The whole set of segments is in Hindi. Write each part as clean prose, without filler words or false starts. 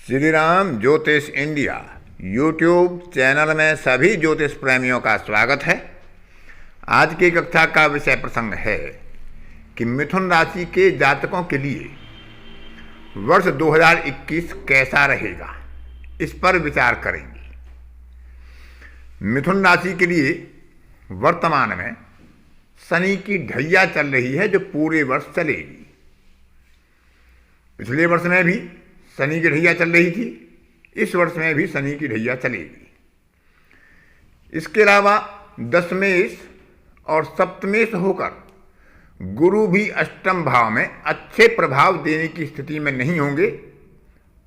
श्री राम ज्योतिष इंडिया यूट्यूब चैनल में सभी ज्योतिष प्रेमियों का स्वागत है। आज की कक्षा का विषय प्रसंग है कि मिथुन राशि के जातकों के लिए वर्ष 2021 कैसा रहेगा, इस पर विचार करेंगे। मिथुन राशि के लिए वर्तमान में शनि की ढैया चल रही है, जो पूरे वर्ष चलेगी। पिछले वर्ष में भी शनि की ढैया चल रही थी, इस वर्ष में भी शनि की ढैया चलेगी। इसके अलावा दशमेश और सप्तमेश होकर गुरु भी अष्टम भाव में अच्छे प्रभाव देने की स्थिति में नहीं होंगे।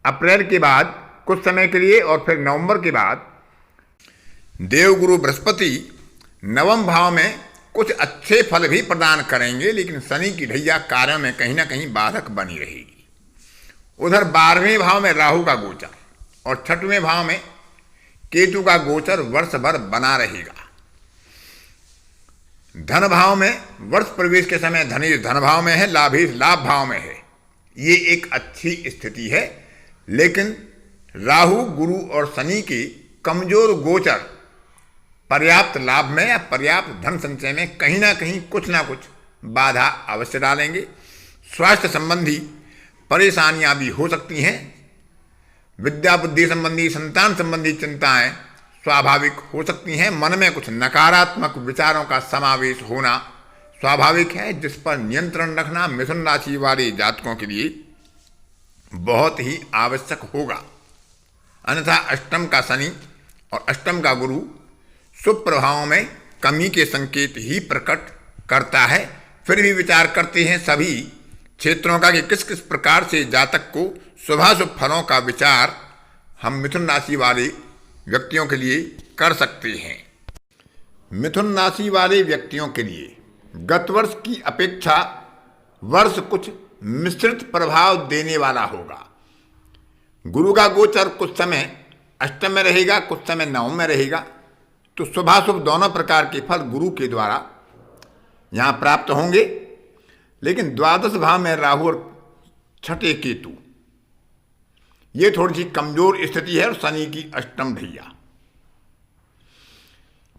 अप्रैल के बाद कुछ समय के लिए और फिर नवंबर के बाद देवगुरु बृहस्पति नवम भाव में कुछ अच्छे फल भी प्रदान करेंगे, लेकिन शनि की ढैया कार्यों में कहीं ना कहीं बाधक बनी रहेगी। उधर 12वें भाव में राहु का गोचर और 6वें भाव में केतु का गोचर वर्ष भर बना रहेगा। धन भाव में वर्ष प्रवेश के समय धनेश धन भाव में है, लाभेश लाभ भाव में है। ये एक अच्छी स्थिति है, लेकिन राहु गुरु और शनि के कमजोर गोचर पर्याप्त लाभ में या पर्याप्त धन संचय में कहीं ना कुछ बाधा अवश्य डालेंगे। स्वास्थ्य संबंधी परेशानियां भी हो सकती हैं। विद्या बुद्धि संबंधी संतान संबंधी चिंताएं स्वाभाविक हो सकती हैं। मन में कुछ नकारात्मक विचारों का समावेश होना स्वाभाविक है, जिस पर नियंत्रण रखना मिथुन राशि वाले जातकों के लिए बहुत ही आवश्यक होगा। अन्यथा अष्टम का शनि और अष्टम का गुरु शुभ प्रभावों में कमी के संकेत ही प्रकट करता है। फिर भी विचार करते हैं सभी क्षेत्रों का कि किस किस प्रकार से जातक को शुभाशुभ फलों का विचार हम मिथुन राशि वाले व्यक्तियों के लिए कर सकते हैं। मिथुन राशि वाले व्यक्तियों के लिए गत वर्ष की अपेक्षा वर्ष कुछ मिश्रित प्रभाव देने वाला होगा। गुरु का गोचर कुछ समय अष्टम में रहेगा, कुछ समय नवम में रहेगा, तो शुभाशुभ दोनों प्रकार के फल गुरु के द्वारा यहाँ प्राप्त होंगे। लेकिन द्वादश भाव में राहु और 6ठे केतु, ये थोड़ी सी कमजोर स्थिति है और शनि की अष्टम ढैया।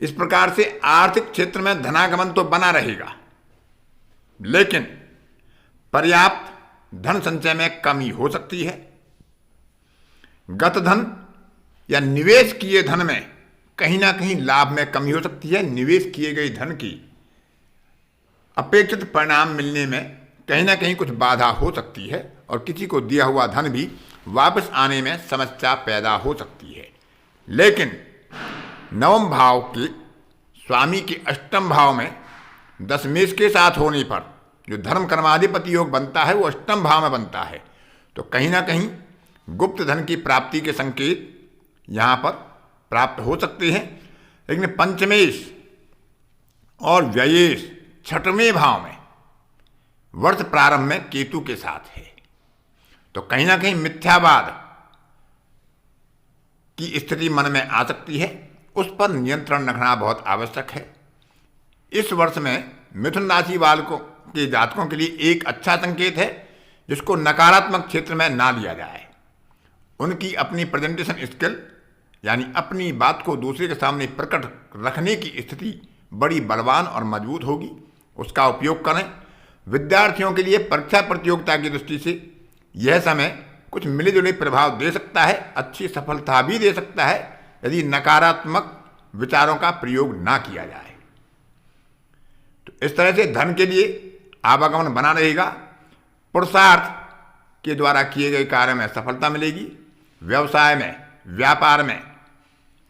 इस प्रकार से आर्थिक क्षेत्र में धनागमन तो बना रहेगा, लेकिन पर्याप्त धन संचय में कमी हो सकती है। गत धन या निवेश किए धन में कहीं ना कहीं लाभ में कमी हो सकती है। निवेश किए गए धन की अपेक्षित परिणाम मिलने में कहीं ना कहीं कुछ बाधा हो सकती है और किसी को दिया हुआ धन भी वापस आने में समस्या पैदा हो सकती है। लेकिन नवम भाव के स्वामी के अष्टम भाव में दशमेश के साथ होने पर जो धर्म कर्माधिपति योग बनता है वो अष्टम भाव में बनता है, तो कहीं ना कहीं गुप्त धन की प्राप्ति के संकेत यहाँ पर प्राप्त हो सकते हैं। लेकिन पंचमेश और व्ययेश 6वें भाव में वर्ष प्रारंभ में केतु के साथ है, तो कहीं ना कहीं मिथ्यावाद की स्थिति मन में आ सकती है। उस पर नियंत्रण रखना बहुत आवश्यक है। इस वर्ष में मिथुन राशि वालों के जातकों के लिए एक अच्छा संकेत है, जिसको नकारात्मक क्षेत्र में ना लिया जाए। उनकी अपनी प्रेजेंटेशन स्किल यानी अपनी बात को दूसरे के सामने प्रकट रखने की स्थिति बड़ी बलवान और मजबूत होगी, उसका उपयोग करें। विद्यार्थियों के लिए परीक्षा प्रतियोगिता की दृष्टि से यह समय कुछ मिले जुले प्रभाव दे सकता है, अच्छी सफलता भी दे सकता है, यदि नकारात्मक विचारों का प्रयोग ना किया जाए। तो इस तरह से धन के लिए आवागमन बना रहेगा। पुरुषार्थ के द्वारा किए गए कार्य में सफलता मिलेगी। व्यवसाय में, व्यापार में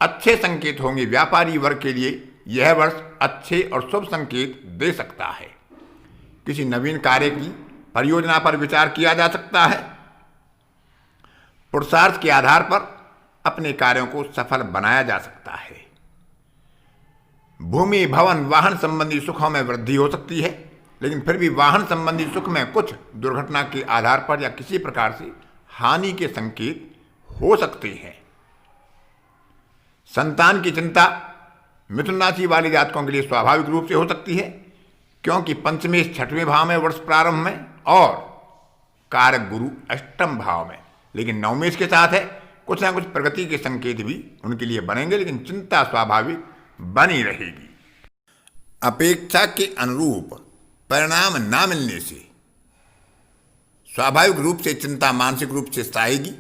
अच्छे संकेत होंगे। व्यापारी वर्ग के लिए यह वर्ष अच्छे और शुभ संकेत दे सकता है। किसी नवीन कार्य की परियोजना पर विचार किया जा सकता है। पुरुषार्थ के आधार पर अपने कार्यों को सफल बनाया जा सकता है। भूमि, भवन, वाहन संबंधी सुखों में वृद्धि हो सकती है, लेकिन फिर भी वाहन संबंधी सुख में कुछ दुर्घटना के आधार पर या किसी प्रकार से हानि के संकेत हो सकते हैं। संतान की चिंता मिथुन राशि वाले जातकों के लिए स्वाभाविक रूप से हो सकती है, क्योंकि पंचमेश 6वें भाव में वर्ष प्रारंभ में और कारक गुरु अष्टम भाव में, लेकिन नवमेश के साथ है, कुछ ना कुछ प्रगति के संकेत भी उनके लिए बनेंगे, लेकिन चिंता स्वाभाविक बनी रहेगी। अपेक्षा के अनुरूप परिणाम ना मिलने से स्वाभाविक रूप से चिंता मानसिक रूप से सताएगी,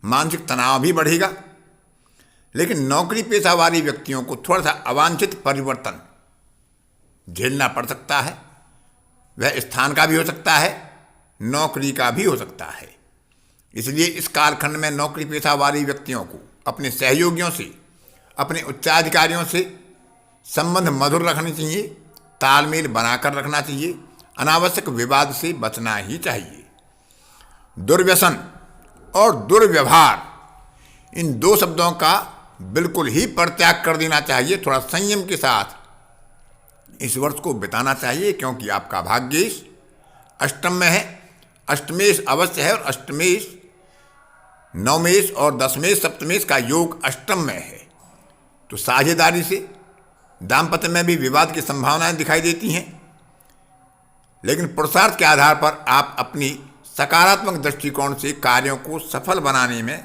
मानसिक तनाव भी बढ़ेगा। लेकिन नौकरी पेशा वाले व्यक्तियों को थोड़ा सा अवांछित परिवर्तन झेलना पड़ सकता है। वह स्थान का भी हो सकता है, नौकरी का भी हो सकता है। इसलिए इस कालखंड में नौकरी पेशा वाले व्यक्तियों को अपने सहयोगियों से, अपने उच्चाधिकारियों से संबंध मधुर रखने चाहिए, तालमेल बनाकर रखना चाहिए, अनावश्यक विवाद से बचना ही चाहिए। दुर्व्यसन और दुर्व्यवहार, इन दो शब्दों का बिल्कुल ही परित्याग कर देना चाहिए। थोड़ा संयम के साथ इस वर्ष को बिताना चाहिए, क्योंकि आपका भाग्येश अष्टम में है। अष्टमेश अवश्य है, और अष्टमेश नवमेश और दशमेश सप्तमेश का योग अष्टम में है। तो साझेदारी से दाम्पत्य में भी विवाद की संभावनाएं दिखाई देती हैं, लेकिन पुरुषार्थ के आधार पर आप अपनी सकारात्मक दृष्टिकोण से कार्यों को सफल बनाने में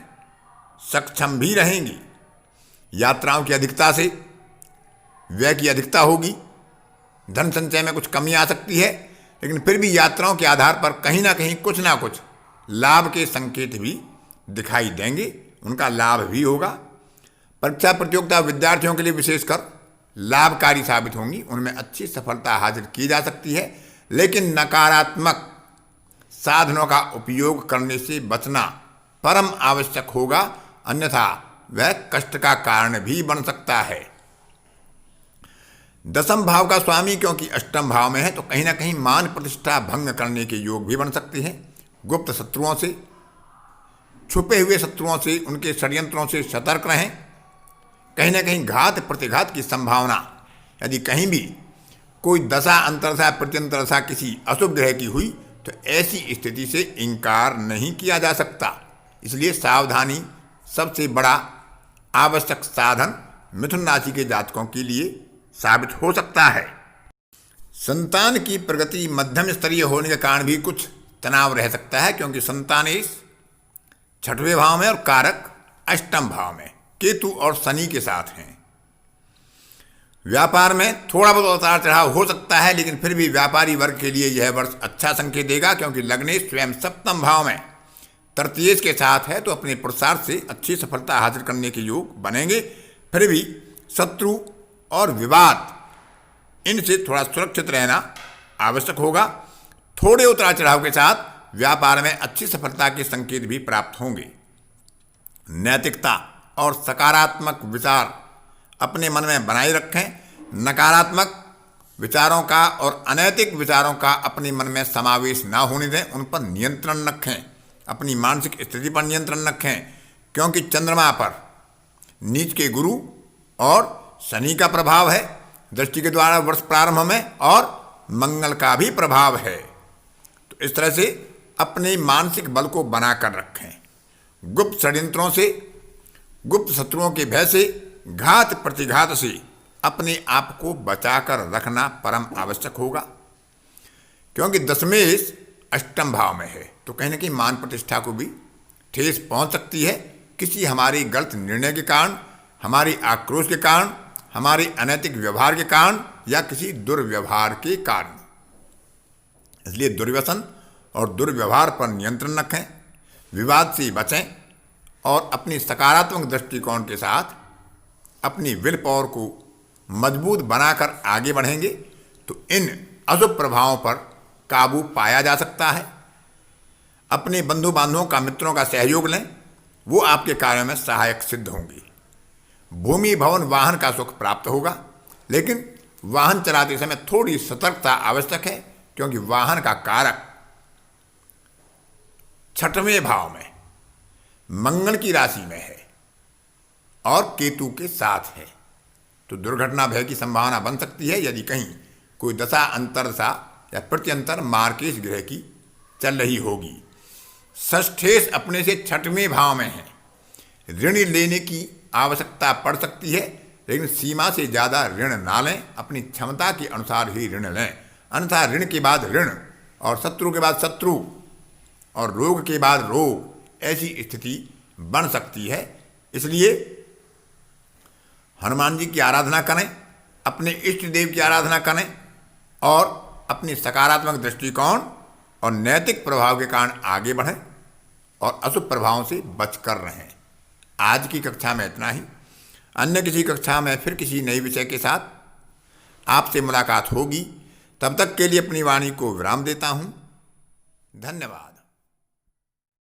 सक्षम भी रहेंगी। यात्राओं की अधिकता से व्यय की अधिकता होगी, धन संचय में कुछ कमी आ सकती है, लेकिन फिर भी यात्राओं के आधार पर कहीं ना कुछ लाभ के संकेत भी दिखाई देंगे, उनका लाभ भी होगा। परीक्षा प्रतियोगिता विद्यार्थियों के लिए विशेषकर लाभकारी साबित होंगी, उनमें अच्छी सफलता हासिल की जा सकती है। लेकिन नकारात्मक साधनों का उपयोग करने से बचना परम आवश्यक होगा, अन्यथा वह कष्ट का कारण भी बन सकता है। दसम भाव का स्वामी क्योंकि अष्टम भाव में है, तो कहीं ना कहीं मान प्रतिष्ठा भंग करने के योग भी बन सकते हैं। गुप्त शत्रुओं से, छुपे हुए शत्रुओं से, उनके षड्यंत्रों से सतर्क रहें। कहीं ना कहीं घात प्रतिघात की संभावना, यदि कहीं भी कोई दशा अंतरदशा प्रत्यंतरदशा किसी अशुभ ग्रह की हुई, तो ऐसी स्थिति से इनकार नहीं किया जा सकता। इसलिए सावधानी सबसे बड़ा आवश्यक साधन मिथुन राशि के जातकों के लिए साबित हो सकता है। संतान की प्रगति मध्यम स्तरीय होने के कारण भी कुछ तनाव रह सकता है, क्योंकि संतानेश छठवें भाव में और कारक अष्टम भाव में केतु और शनि के साथ हैं। व्यापार में थोड़ा बहुत उतार चढ़ाव हो सकता है, लेकिन फिर भी व्यापारी वर्ग के लिए यह वर्ष अच्छा संकेत देगा, क्योंकि लग्नेश स्वयं सप्तम भाव में तृतीयेश के साथ है, तो अपने पुरुषार्थ से अच्छी सफलता हासिल करने के योग बनेंगे। फिर भी शत्रु और विवाद, इनसे थोड़ा सुरक्षित रहना आवश्यक होगा। थोड़े उतार चढ़ाव के साथ व्यापार में अच्छी सफलता के संकेत भी प्राप्त होंगे। नैतिकता और सकारात्मक विचार अपने मन में बनाए रखें। नकारात्मक विचारों का और अनैतिक विचारों का अपने मन में समावेश ना होने दें, उन पर नियंत्रण रखें। अपनी मानसिक स्थिति पर नियंत्रण रखें, क्योंकि चंद्रमा पर नीच के गुरु और शनि का प्रभाव है दृष्टि के द्वारा वर्ष प्रारंभ में, और मंगल का भी प्रभाव है। तो इस तरह से अपने मानसिक बल को बनाकर रखें। गुप्त षड्यंत्रों से, गुप्त शत्रुओं के भय से, घात प्रतिघात से अपने आप को बचाकर रखना परम आवश्यक होगा, क्योंकि दशमेश अष्टम भाव में है, तो कहीं ना कहीं मान प्रतिष्ठा को भी ठेस पहुंच सकती है। किसी हमारी गलत निर्णय के कारण, हमारी आक्रोश के कारण, हमारे अनैतिक व्यवहार के कारण, या किसी दुर्व्यवहार के कारण। इसलिए दुर्व्यसन और दुर्व्यवहार पर नियंत्रण रखें, विवाद से बचें, और अपनी सकारात्मक दृष्टिकोण के साथ अपनी विल पावर को मजबूत बनाकर आगे बढ़ेंगे, तो इन अशुभ प्रभावों पर काबू पाया जा सकता है। अपने बंधु बांधवों का, मित्रों का सहयोग लें, वो आपके कार्यों में सहायक सिद्ध होंगे। भूमि भवन वाहन का सुख प्राप्त होगा, लेकिन वाहन चलाते समय थोड़ी सतर्कता आवश्यक है, क्योंकि वाहन का कारक छठवें भाव में मंगल की राशि में है और केतु के साथ है, तो दुर्घटना भय की संभावना बन सकती है यदि कहीं कोई दशा अंतरदशा या प्रत्यंतर मार्केश ग्रह की चल रही होगी। षष्ठेश अपने से छठवें भाव में है, ऋण लेने की आवश्यकता पड़ सकती है, लेकिन सीमा से ज़्यादा ऋण ना लें, अपनी क्षमता के अनुसार ही ऋण लें, अन्यथा ऋण के बाद ऋण और शत्रु के बाद शत्रु और रोग के बाद रोग, ऐसी स्थिति बन सकती है। इसलिए हनुमान जी की आराधना करें, अपने इष्ट देव की आराधना करें और अपनी सकारात्मक दृष्टिकोण और नैतिक प्रभाव के कारण आगे बढ़ें और अशुभ प्रभावों से बचकर रहें। आज की कक्षा में इतना ही। अन्य किसी कक्षा में फिर किसी नए विषय के साथ आपसे मुलाकात होगी। तब तक के लिए अपनी वाणी को विराम देता हूँ। धन्यवाद।